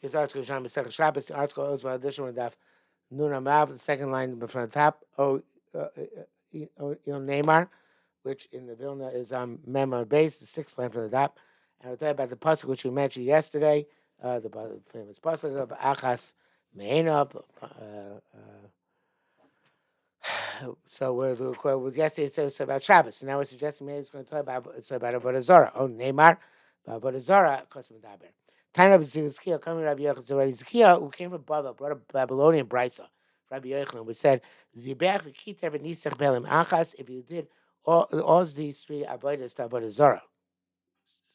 His article, Yerushalmi Shabbos, the article is by addition of Daf Nun Amav, the second line from the top, Neymar, which in the Vilna is Mem base, the sixth line from the top. And we'll tell you about the pasuk which we mentioned yesterday, the famous pasuk of Achas Me'ena. So we're yesterday it says about Shabbos. So now we're suggesting maybe it's going to talk about Avodah Zarah. Oh, Neymar, Avodah Zarah, Kosim Daber. Time of Zizkiah, coming Rabbi Yochanan, Zizkiah, who came from Baba, brought a Babylonian brisa. Rabbi Yochanan, we said, Zibech v'kitev v'nisach belim achas. If you did all these three avodas to Avodah Zarah,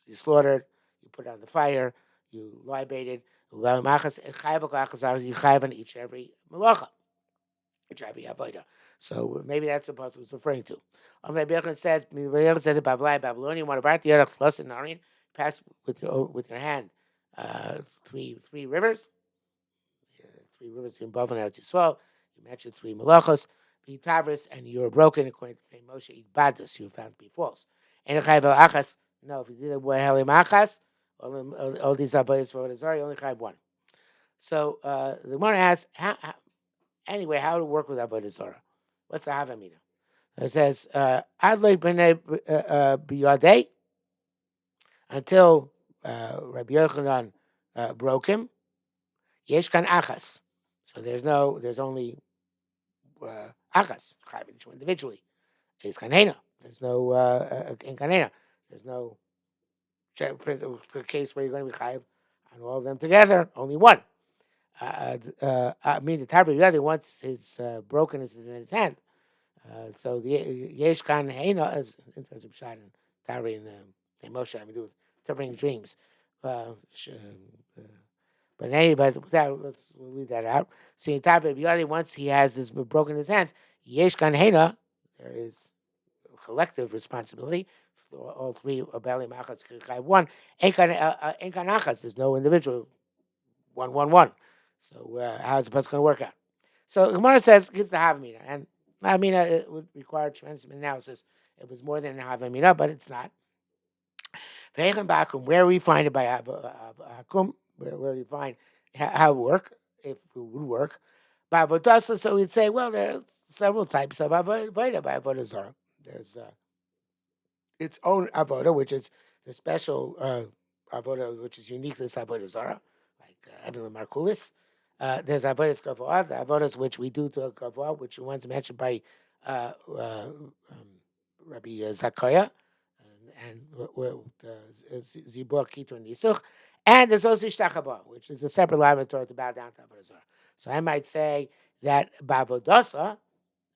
you slaughtered, you put it on the fire, you libated, you chayv on each every malacha, each every avodah. So maybe that's what Pasuk was referring to. Rabbi Yochanan says, Babylonian, what about the Yerach Chlos and Narin? Pass with your hand three rivers. Three rivers in Bavel and Eretz Yisrael. You mentioned three malachos, Tavris, and you were broken according to Moshe Idbadus. You were found to be false. And achas. No, if you did a helim achas, all these avodas for Avodah Zarah, you only have one. So the Gemara asks, anyway, how to work with Avodah Zarah? What's the havamina? It says Adlei b'nei biyadei until Rabbi Yochanan broke him. Yesh kan achas. So there's only achas, individually. It's kanena. There's no in kanena. There's no case where you're going to be chayiv on all of them together. Only one. I mean, the Tarbi Yadi once his brokenness is in his hand. So the yesh kanena is interesting shot in Tarbi and Moshe. I mean, do with interpreting dreams. But anyway, we'll leave that out. See, once he has this broken his hands, yesh kan hena, there is collective responsibility. For all three abeli machas one. Ein kan achas. There's no individual. One. So how's the person going to work out? So Gemara says gives the havamina, and havamina it would require tremendous analysis. It was more than a havamina, but it's not. Where we find it by hakum. Where you find how it work, if it would work. By Avodah, so we'd say, well, there are several types of Avodah by Avodah Zarah. There's its own Avodah, which is the special Avodah, which is unique to this Avodah Zarah, like Evan Markulis. There's Avodah Gavoah, the Avodas which we do to a Gavoah, which was mentioned by Rabbi Zakaya, and Zibur Kitur Nisuch. And there's also Ishtachava, which is a separate line of Torah to bow down to Avodah Zarah. So I might say that Ba'avodasa,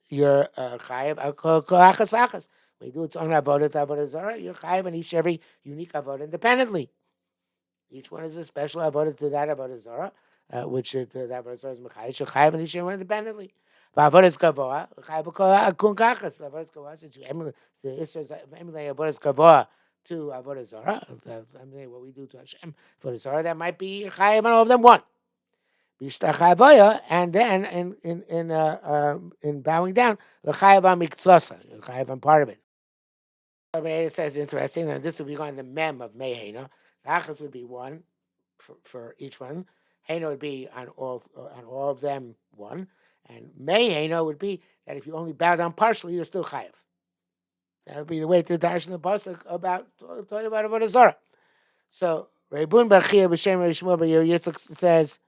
you're chayiv achas v'achas. When you do its own avodah to Avodah Zarah, you're chayiv on each every unique avodah independently. Each one is a special avodah to that Avodah Zarah, which the Avodah Zarah is mechayiv. You're chayiv on each one independently. Ba'avodah is kavoah, chayiv akun kachas. Avodah kavoah, since the Isra is emulating Avodah kavoah to Avodah Zarah, what we do to Hashem for the Zarah, that might be chayiv on all of them one. And then in bowing down, the chayiv on miktzasa, chayiv on part of it. It says interesting, and this would be going the mem of mehena. The achas would be one for each one. Hena would be on all of them one, and mehena would be that if you only bow down partially, you're still chayiv. That would be the way to darshan the pasuk about talking about Avodah Zarah. So Rebun Bachia b'Shem Rishmo Bar Yitzchak says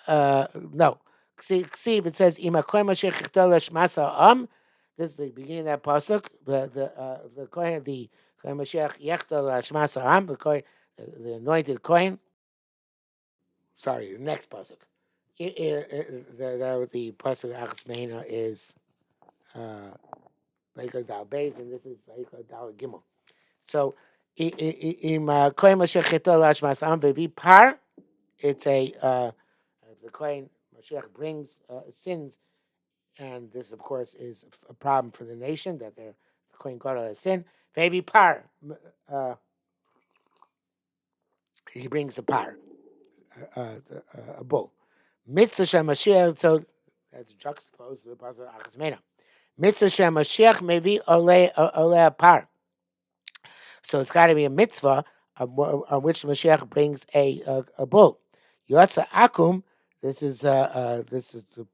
no. See, if it says Ima Kohen Mashiach Chichtel Shmasa Am. This is the beginning of that pasuk. The Kohen Mashiach Yichtel Shmasa Am. The anointed Kohen. Sorry, the next pasuk. The pasuk Achas Mehina is Vayikra Dal Beis, and this is Vayikra Dal Gimel. So, Im Kohen Mashiach Chichtel Shmasa Am Vevi Par. It's a the Kohen Mashiach brings sins, and this, of course, is a problem for the nation that the Kohen Gadol has sin. Vevi Par, he brings the par, a bull. Mitzvah Shem Mashiach, so that's juxtaposed to the pasuk Achas Mena. Mitzvah Shem Mashiach maybe ole par. So it's got to be a mitzvah on which Mashiach brings a bull. Yotza akum. This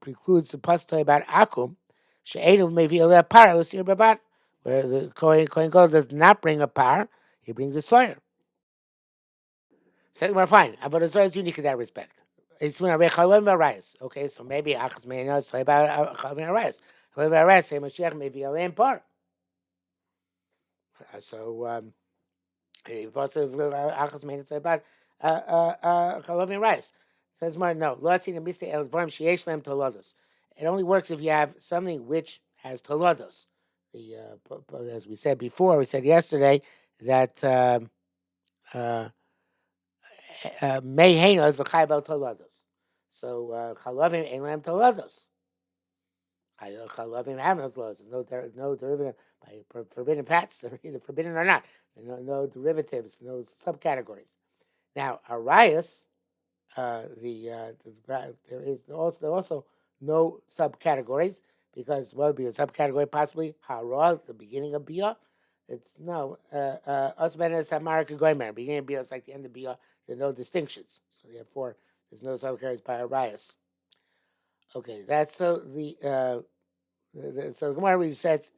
precludes the pasuk about akum. She'enu maybe a par. Let's hear about where the Kohen Gadol does not bring a par. He brings a soyer. Second one, fine. Avodah Zarah is unique in that respect. It's when I read Chalom Arayas. Okay, so maybe Achas Meina is talking about Chalom Arayas. Chalom Arayas, say Mashiach maybe a lamb par. So also Achas Meina is talking about Chalom Arayas. Says more, no. Lo Atzin Mista El Dvarim Sheyesh Lem Tolodos. It only works if you have something which has Tolodos. As we said before, we said yesterday that Mehena is the Chayvel Tolados. So Chalavim ain't lamb Tolados. Chalavim have no Tolados. No derivative by forbidden fats. They're either forbidden or not. No derivatives, no subcategories. Now Arias, there is also no subcategories because what would be a subcategory possibly Hara, the beginning of Bia. It's no Osman is Hamarika Goimer. Beginning of Bia is like the end of Bia. There are no distinctions. So therefore there's no subcategories by Arias. Okay, that's so so the Gemara we said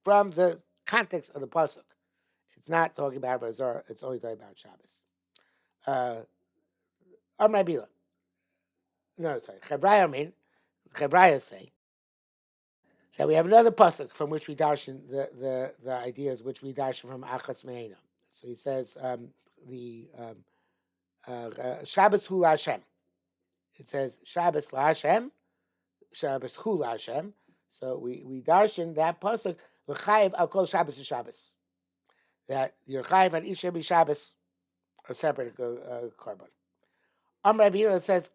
from the context of the pasuk. It's not talking about Bazar, it's only talking about Shabbos. Amar Bila. No, sorry. Chevraya say that we have another pasuk from which we darshan the ideas which we darshan from Achas Meina. So he says Shabbos hu Hashem. It says Shabbos la Hashem, Shabbos hu la Hashem. So we darshan that pasuk l'chayiv al kol Shabbos and Shabbos. That your chayiv and each every Shabbos are separate korban. Rabbi Hillel says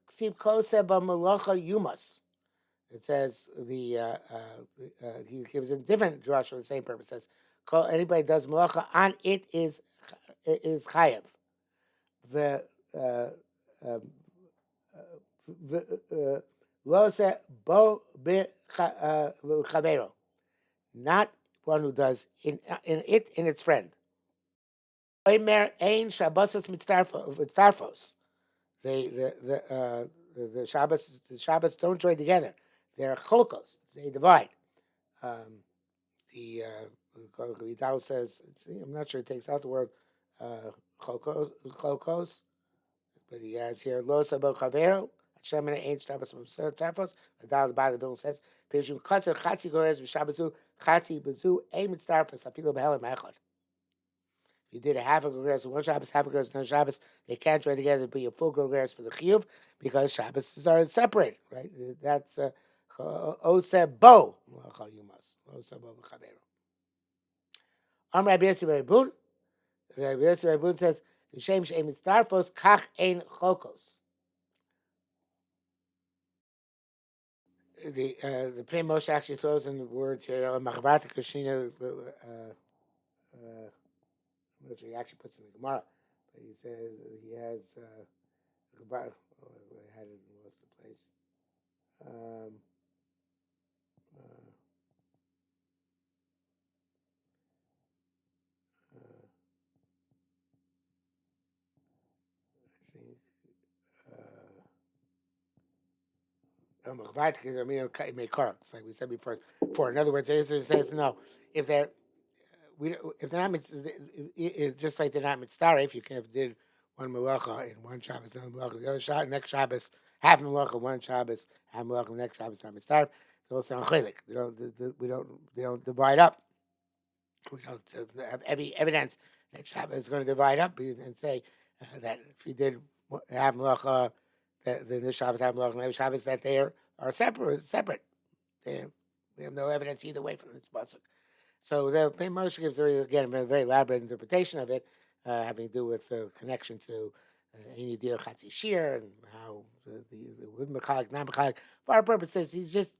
Steve Koseb Malacha Yumas. It says he gives a different drush for the same purpose. It says anybody does malacha on it is chayav. The lo se bo be chavero, not one who does in it in its friend. Oimer ein shabbosos mitzarfos. The Shabbos don't join together. They're cholkos. They divide. The Vidal says, I'm not sure it takes out the word cholkos, but he has here los abo chavero. Hashem and ein Shabbos mitzarfos. Vidal the bottom of the bill says, "Pishum katzer chatzi gores v'Shabbosu chatzi bezu ein mitzarfos afilo b'helam echad." You did a half a gregarious one Shabbos, half a gregarious no Shabbos. They can't join together to be a full gregarious for the chiyuv because Shabbos are separate, right? That's ose bo. You must ose bo v'chavero. Rabbi Yossi Rebun. Rabbi Yossi Rebun says L'shem she'em mitzdarfos kach ein chokos. The Pnei Moshe actually throws in the words here Machavata Kushina. Which he actually puts in the Gemara, but he says he has. I had it lost the place. I think. It's like we said before. In other words, it says no. If they're if they're not just like they're not mitzvah, if you can have did one malacha in one Shabbos, another malacha the other Shabbos, next Shabbos half malacha one Shabbos, half malacha next Shabbos not mitzvah. It's also anchilik. They don't divide up. We don't have any evidence that Shabbos is going to divide up and say that if you did half malacha, then this Shabbos half malacha, and Shabbos that they are separate. We have no evidence either way from this pasuk. So the Pnei Moshe gives again a very elaborate interpretation of it, having to do with the connection to any deal chatzi shir and how the wood mechalik, not mechalik. For our purposes, he's just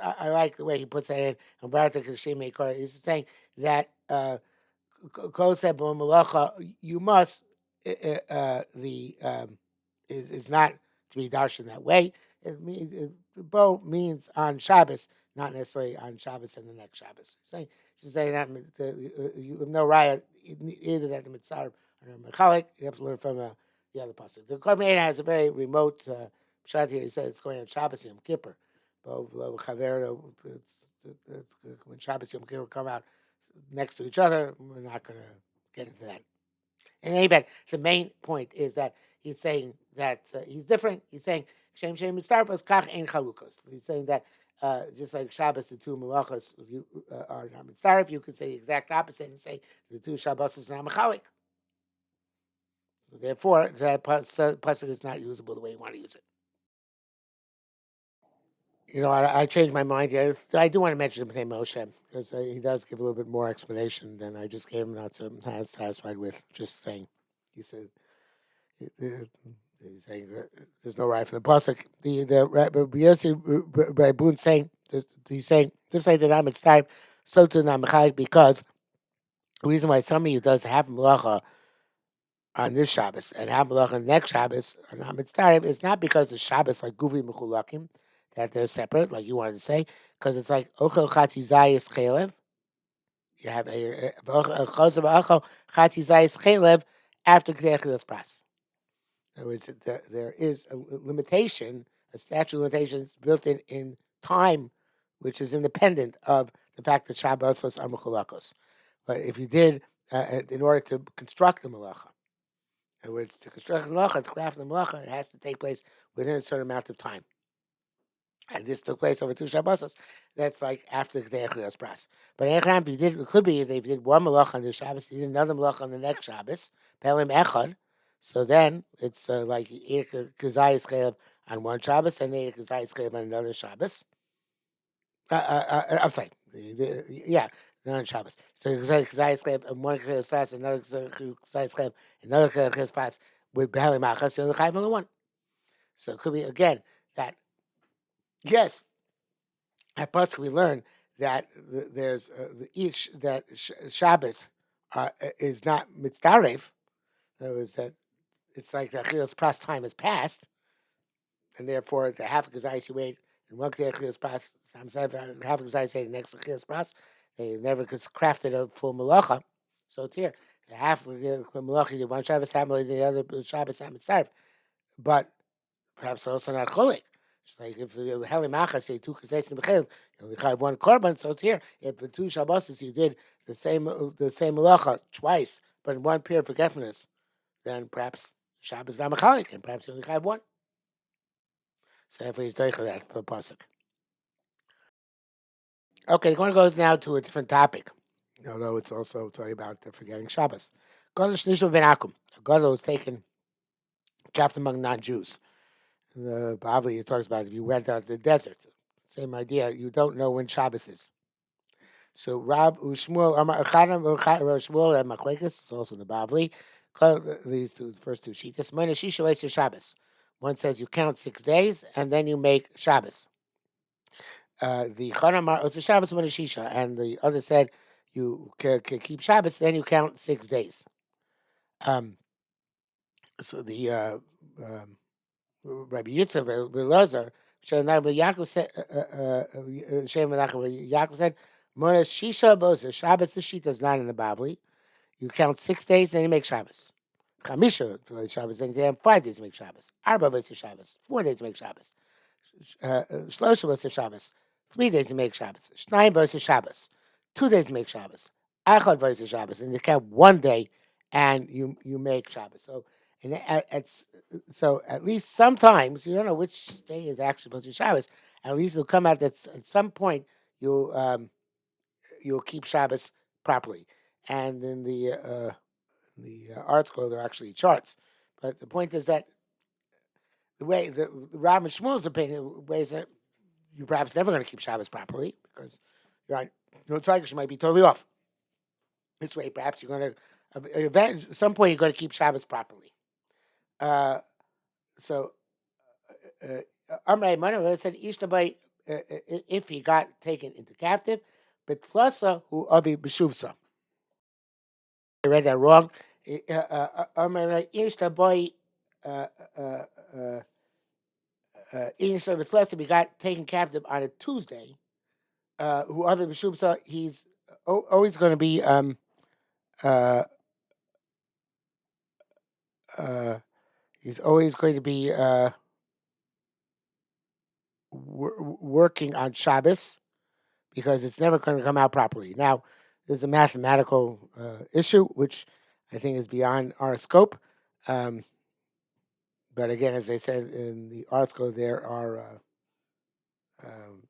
I like the way he puts that in. He's saying that koseb malacha you must is not to be darshan that way. Bo means on Shabbos, not necessarily on Shabbos and the next Shabbos. She's saying that you have no riot either that the mitzvah or mechalik. You have to learn from the other pasuk. The Korban has a very remote shot here. He says it's going on Shabbos Yom Kippur. When Shabbos Yom Kippur come out next to each other, we're not going to get into that. In any event, the main point is that he's saying that he's different. He's saying Shem Shem Mitzarpos Kach Ein Chalukos. He's saying that just like Shabbos, the two Malachos are not Mitzaref, you could say the exact opposite and say the two Shabbos are not Mechalik. So therefore, that pasuk is not usable the way you want to use it. I changed my mind here. I do want to mention Bnei Moshe because he does give a little bit more explanation than I just gave him. Not satisfied with just saying. He said he's saying there's no right for the pasuk. The Rabbi Boone saying he's saying just like the Ramit's type, so to Namachai because the reason why somebody who does have malacha on this Shabbos and have malacha on the next Shabbos on Hametz Tarev is not because the Shabbos like Guvi Mechulakim that they're separate, like you wanted to say, because it's like Ochel Chatzi Zayis Chelev. You have a Chazar Ochel Chatzi Zayis Chelev after K'dechilas Pras. In other words, there is a limitation, a statute of limitations built in time, which is independent of the fact that Shabbosos are Mechulakos. But if you did, in order to construct the malacha, in other words, to construct the malacha, to craft the malacha, it has to take place within a certain amount of time. And this took place over two Shabbosos. That's like after the K'dechilas Pras. But it could be they did one malacha on the Shabbos, they did another malacha on the next Shabbos, Pelim Echad. So then it's like Kazayis Chalev on one Shabbos and then Kazayis Chalev on another Shabbos. I'm sorry. Not on Shabbos. So Kazayis Chalev on one Kazayis Pras, another Kazayis Chalev, another Kazayis Pras with Pelim Echad, you're the Chayv on the one. So it could be, again, that, yes, at Pasuk we learn that there's each that Shabbos is not mitzdaref. In other words, that it's like the Achilas Pras time has passed, and therefore the half of Gazayis you wait, and one Achilas Pras, half of Gazayis the next Achilas Pras, they never crafted a full malacha. So it's here. The half of the malacha, the one Shabbos Hamel, the other Shabbos mitzdaref. But perhaps also not cholik. It's like if Heli Macha say two Kaseis and Bechel, you only have one korban, so it's here. If the two Shabbos you did the same malacha twice, but in one period of forgetfulness, then perhaps Shabbos not mechalik, and perhaps you only have one. So therefore he's doicha that for pasuk. Okay, we're going to go now to a different topic, although it's also talking about the forgetting Shabbos. Gadol Shnishma ben Akum. Gadol was taken captive among non-Jews. The Bavli talks about if you went out to the desert, same idea. You don't know when Shabbos is. So Rab Ushmuel Shmuel and Machlekes is also in the Bavli. These first two sheets. Mona Shisha Shabbos. One says you count 6 days and then you make Shabbos. The Chanamar was Shabbos Mona Shisha, and the other said you can keep Shabbos, then you count 6 days. So the Rabbi Yitzchak, Rabbi Lazar, Yaakov said, Yaakov said, Mona Shisha Bosa, Shabbos the sheet is not in the Bavli. You count 6 days, then you make Shabbos. Chamisha Shabbos, then you have 5 days to make Shabbos. Arba Bosa Shabbos, 4 days to make Shabbos. Shlosha Bosa Shabbos, 3 days to make Shabbos. Shnayim Bosa Shabbos, 2 days to make Shabbos. Achad Bosa Shabbos, and you count 1 day and you make Shabbos. So at least sometimes you don't know which day is actually supposed to be Shabbos. At least it'll come out that at some point you'll keep Shabbos properly. And in the art scroll there are actually charts. But the point is that the way the Rav and Shmuel's opinion ways that you're perhaps never going to keep Shabbos properly because you're on Tzaikish might be totally off. This way, perhaps you're going to at some point you're going to keep Shabbos properly. So Amrei Manav said Ishtabai if he got taken into captive, but Tlasa who Avi B'Shuvsa. I read that wrong. Amrei Ishtabai if he got taken captive on a Tuesday, who Avi B'Shuvsa, he's always going to be he's always going to be working on Shabbos because it's never going to come out properly. Now, there's a mathematical issue which I think is beyond our scope. Um, but again, as I said in the article, there are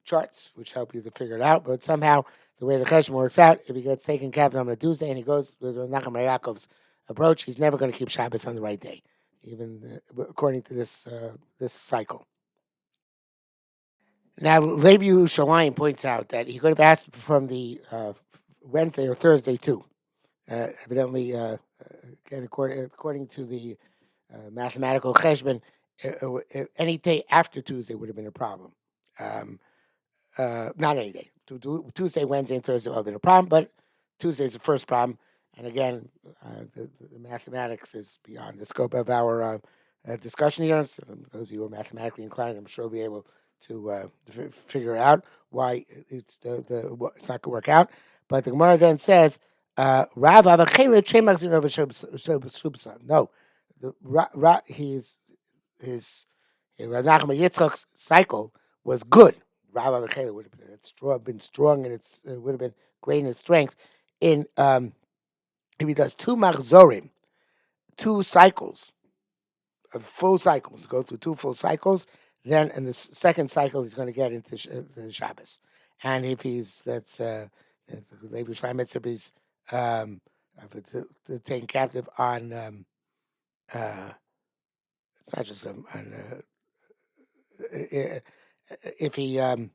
charts which help you to figure it out. But somehow, the way the cheshbon works out, if he gets taken captive on a Tuesday and he goes with Nachum Yaakov's approach, he's never going to keep Shabbos on the right day, even according to this cycle. Now, Levi Yerushalmi points out that he could have asked from the Wednesday or Thursday too. Evidently, again, according to the mathematical cheshbon, any day after Tuesday would have been a problem. Um, not any day. Tuesday, Wednesday, and Thursday would have been a problem, but Tuesday is the first problem. And again, the mathematics is beyond the scope of our discussion here. So those of you who are mathematically inclined, I'm sure will be able to figure out why it's it's not going to work out. But the Gemara then says, "Rav avachela chemachzin over shubsa." No, his Rav Nachman Yitzchak's cycle was good. Rav avachela would have been strong, and it would have been great in its strength. In if he does two machzorim, two cycles, full cycles, go through two full cycles, then in the second cycle he's going to get into the Shabbos. And if he's Levi Shleimitz, if he's taken captive on it's not just if he is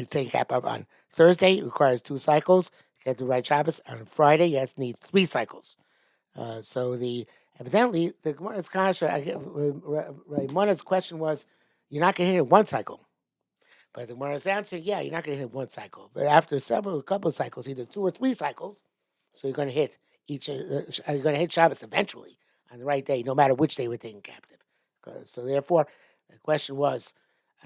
taken captive on Thursday, it requires two cycles. Get the right Shabbos. On Friday, yes, needs three cycles. So evidently the Gemara's kasha, Raimona's question was, you're not going to hit it one cycle. But the Gemara's answer, yeah, you're not going to hit one cycle. But after a couple of cycles, either two or three cycles, so you're going to hit you're going to hit Shabbos eventually on the right day, no matter which day we're taken captive. So therefore, the question was,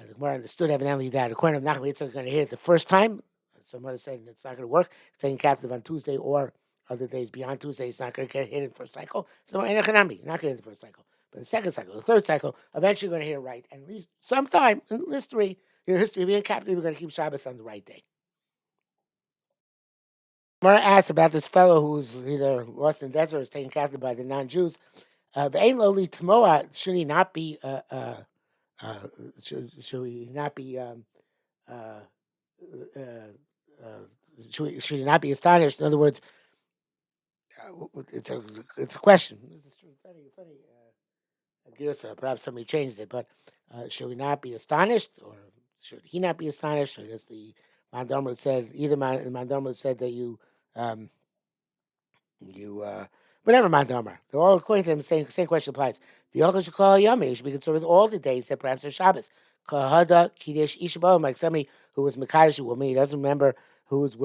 the Gemara understood evidently that according to Nachman Yitzchak, going to hit it the first time. Somebody said it's not going to work. Taken captive on Tuesday or other days beyond Tuesday, it's not going to get hit in the first cycle. So in economy, you're not going to hit the first cycle. But the second cycle, the third cycle, eventually you're going to hit it right. And at least sometime in history, your history of being captive, you're going to keep Shabbos on the right day. Mara asked about this fellow who's either lost in the desert or is taken captive by the non-Jews. Ve'ein lo li tmoa, should he not be? Should he not be? Should he not be astonished? In other words, it's a question. This is funny. Perhaps somebody changed it, but should we not be astonished, or should he not be astonished? I guess the Mandomer said Mandomer said that um, whatever Mandomer. They're all according to him. Same question applies. The Yochel should call Yom. Should be considered all the days that perhaps are Shabbos. Kahada Kiddush Ishabah, like somebody who was Mekadosh a woman. He doesn't remember which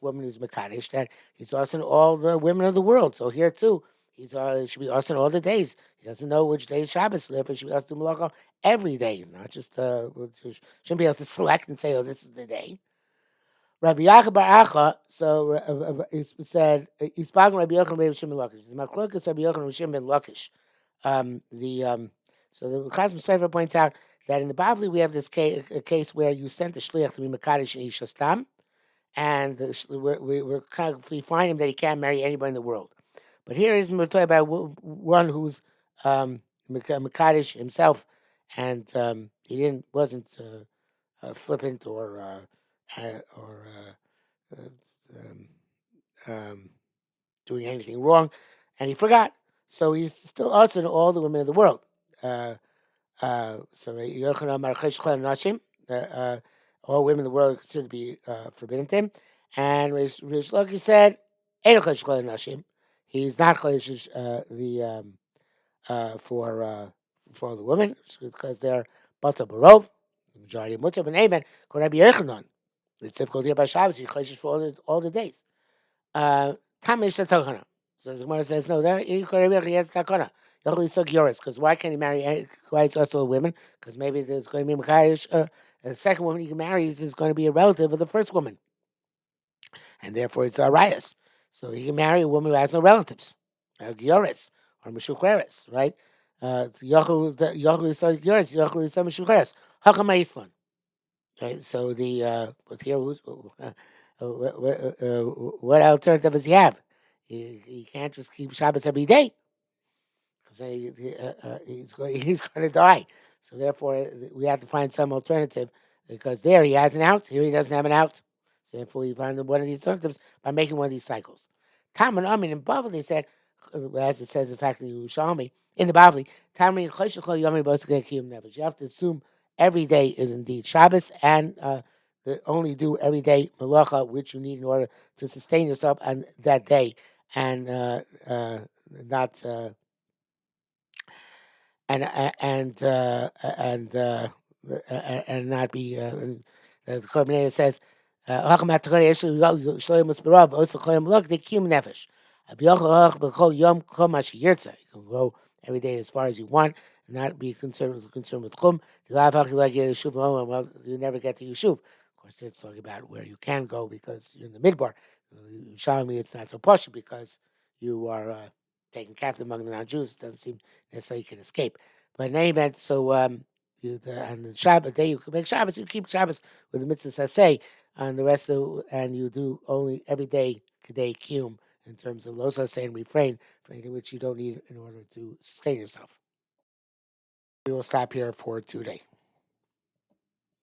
woman is Mekadosh. That he's also in all the women of the world. So here too, should be also in all the days. He doesn't know which day is Shabbos. So therefore, he should be also do malacha every day, not just shouldn't be able to select and say, "Oh, this is the day." Rabbi Yaakov Bar Acha, so it said, "Yispag Rabbi Yochanan Rabbi Shimon Lakish." The Machlokas Rabbi Yochanan Rabbi Shimon Lakish. So the Chazon Sofer points out that in the Bavli we have this case where you sent the shliach to be mekadosh and isha stam, and we find him that he can't marry anybody in the world. But here we're talking about one who's mekadosh himself, and he wasn't flippant or doing anything wrong, and he forgot. So he's still also to all the women of the world. So Yochanan Mar Chesh Chol Nashim, all women in the world are considered to be forbidden to him. And Rish Lakish said, Ein Chesh Chol Nashim. He's not Chesh for the women because they're Bata Barov, the majority of Mutter, but Amen. Rabbi Yochanan. It's difficult here by Shabbos. You Chesh for all the days. Tamish the Takana. So the Gemara says, no, there he has Takana. Because why can't he marry? Why it's also women? Because maybe there's going to be Makayish. The second woman he can marry is going to be a relative of the first woman, and therefore it's a rias. So he can marry a woman who has no relatives, Gioris or Meshukreres, right? Right. So but here, what alternative does he have? He can't just keep Shabbos every day because he's going to die. So therefore, we have to find some alternative because there he has an out. Here he doesn't have an out. So therefore, we find one of these alternatives by making one of these cycles. Tam and Amin and Bavli they said, as it says in fact in Yerushalmi, in the Bavli, you have to assume every day is indeed Shabbos and only do every day malacha which you need in order to sustain yourself on that day and not. And and not be. The Korbaneh says, "Hacham atokar yeshu shloim usperav also choyim look the kim nefesh. Abiyochel hach b'chol yom kol ma sheyirtza. You can go every day as far as you want, and not be concerned with chum. Like yeshuv, well, you never get to yeshuv. Of course, it's talking about where you can go because you're in the midbar. Shalom, it's not so posh because you are taken captive among the non-Jews. It doesn't seem necessarily you can escape. But in any event, so on the Shabbat day you can make Shabbos, you keep Shabbos with the mitzvahs say, and the rest of and you do only every day kedei kiyum in terms of lo say and refrain for anything which you don't need in order to sustain yourself. We will stop here for today.